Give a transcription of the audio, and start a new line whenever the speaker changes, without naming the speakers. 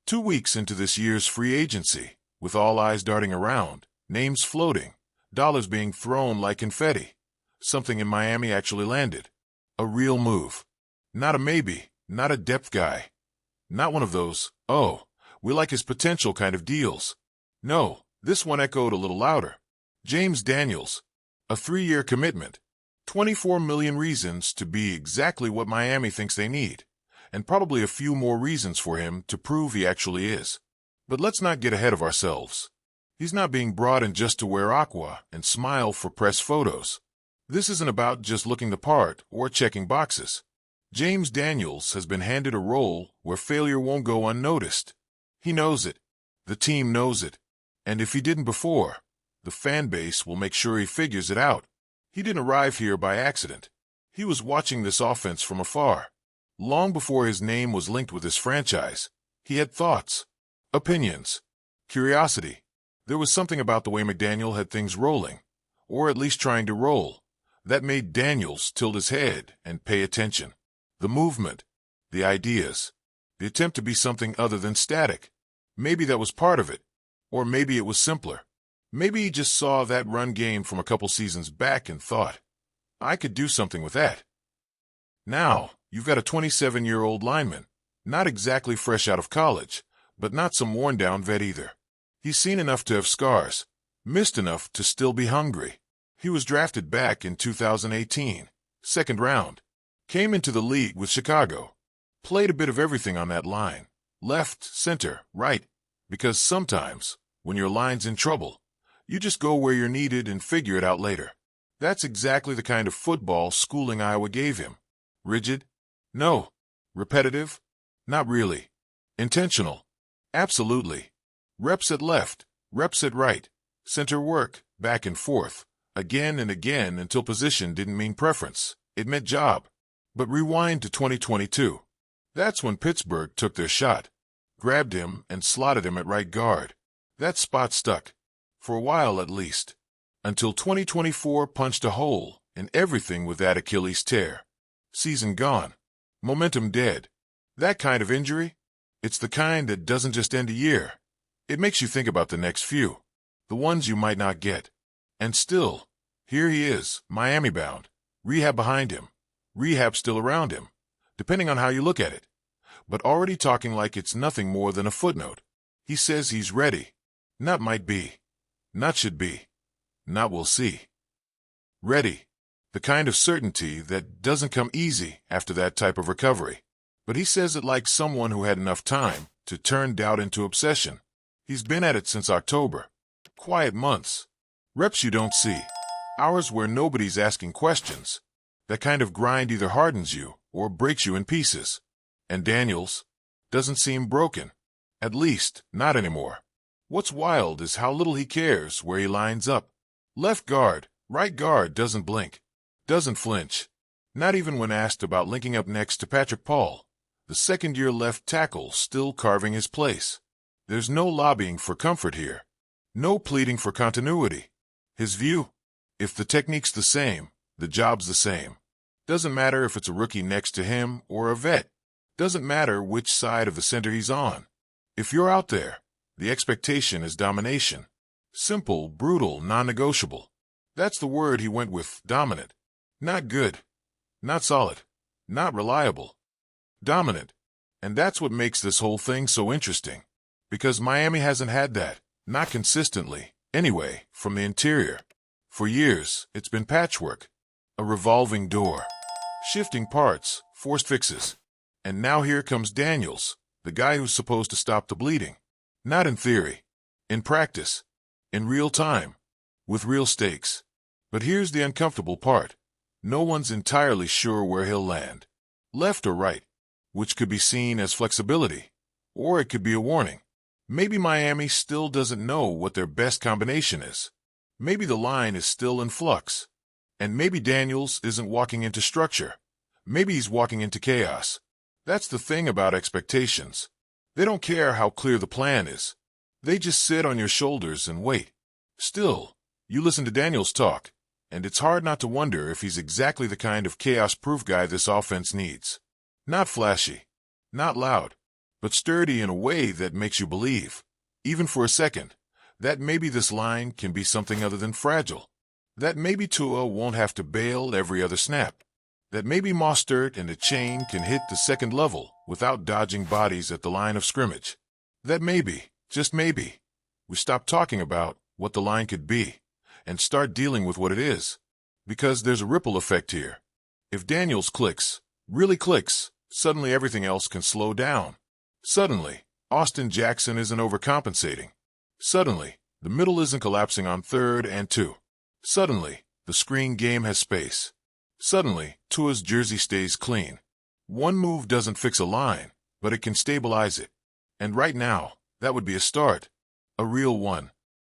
2 weeks into this year's free agency, with all eyes darting around, names floating, dollars being thrown like confetti, something in Miami actually landed. A real move. Not a maybe, not a depth guy. Not one of those, oh, we like his potential kind of deals. No, this one echoed a little louder. James Daniels. A 3-year commitment. 24 million reasons to be exactly what Miami thinks they need, and probably a few more reasons for him to prove he actually is. But let's not get ahead of ourselves. He's not being brought in just to wear aqua and smile for press photos. This isn't about just looking the part or checking boxes. James Daniels has been handed a role where failure won't go unnoticed. He knows it. The team knows it. And if he didn't before, the fan base will make sure he figures it out. He didn't arrive here by accident. He was watching this offense from afar. Long before his name was linked with his franchise, he had thoughts, opinions, curiosity. There was something about the way McDaniel had things rolling, or at least trying to roll, that made Daniels tilt his head and pay attention. The movement, the ideas, the attempt to be something other than static. Maybe that was part of it, or maybe it was simpler. Maybe he just saw that run game from a couple seasons back and thought, I could do something with that. Now, you've got a 27-year-old lineman, not exactly fresh out of college, but not some worn-down vet either. He's seen enough to have scars, missed enough to still be hungry. He was drafted back in 2018, second round. Came into the league with Chicago. Played a bit of everything on that line. Left, center, right. Because sometimes, when your line's in trouble, you just go where you're needed and figure it out later. That's exactly the kind of football schooling Iowa gave him. Rigid? No. Repetitive? Not really. Intentional? Absolutely. Reps at left, reps at right. Center work, back and forth. Again and again until position didn't mean preference. It meant job. But rewind to 2022. That's when Pittsburgh took their shot, grabbed him and slotted him at right guard. That spot stuck, for a while at least, until 2024 punched a hole in everything with that Achilles tear. Season gone. Momentum dead. That kind of injury? It's the kind that doesn't just end a year. It makes you think about the next few, the ones you might not get. And still, here he is, Miami-bound, rehab behind him. Rehab still around him, depending on how you look at it, but already talking like it's nothing more than a footnote. He says he's ready. Not might be. Not should be. Not will see. Ready. The kind of certainty that doesn't come easy after that type of recovery. But he says it like someone who had enough time to turn doubt into obsession. He's been at it since October. Quiet months. Reps you don't see. Hours where nobody's asking questions. That kind of grind either hardens you or breaks you in pieces. And Daniels doesn't seem broken. At least, not anymore. What's wild is how little he cares where he lines up. Left guard, right guard doesn't blink. Doesn't flinch. Not even when asked about linking up next to Patrick Paul, the second-year left tackle still carving his place. There's no lobbying for comfort here. No pleading for continuity. His view? If the technique's the same, the job's the same. Doesn't matter if it's a rookie next to him or a vet. Doesn't matter which side of the center he's on. If you're out there, the expectation is domination. Simple, brutal, non-negotiable. That's the word he went with, dominant. Not good. Not solid. Not reliable. Dominant. And that's what makes this whole thing so interesting. Because Miami hasn't had that. Not consistently. Anyway, from the interior. For years, it's been patchwork. A revolving door. Shifting parts, forced fixes. And now here comes Daniels, the guy who's supposed to stop the bleeding. Not in theory. In practice. In real time. With real stakes. But here's the uncomfortable part. No one's entirely sure where he'll land. Left or right. Which could be seen as flexibility. Or it could be a warning. Maybe Miami still doesn't know what their best combination is. Maybe the line is still in flux. And maybe Daniels isn't walking into structure. Maybe he's walking into chaos. That's the thing about expectations. They don't care how clear the plan is. They just sit on your shoulders and wait. Still, you listen to Daniels talk, and it's hard not to wonder if he's exactly the kind of chaos-proof guy this offense needs. Not flashy. Not loud. but sturdy in a way that makes you believe, even for a second, that maybe this line can be something other than fragile. That maybe Tua won't have to bail every other snap. That maybe Mostert and the chain can hit the second level without dodging bodies at the line of scrimmage. That maybe, just maybe, we stop talking about what the line could be and start dealing with what it is. Because there's a ripple effect here. If Daniels clicks, really clicks, suddenly everything else can slow down. Suddenly, Austin Jackson isn't overcompensating. Suddenly, the middle isn't collapsing on 3rd and 2. Suddenly, the screen game has space. Suddenly, Tua's jersey stays clean. One move doesn't fix a line, but it can stabilize it. And right now, that would be a start. A real one.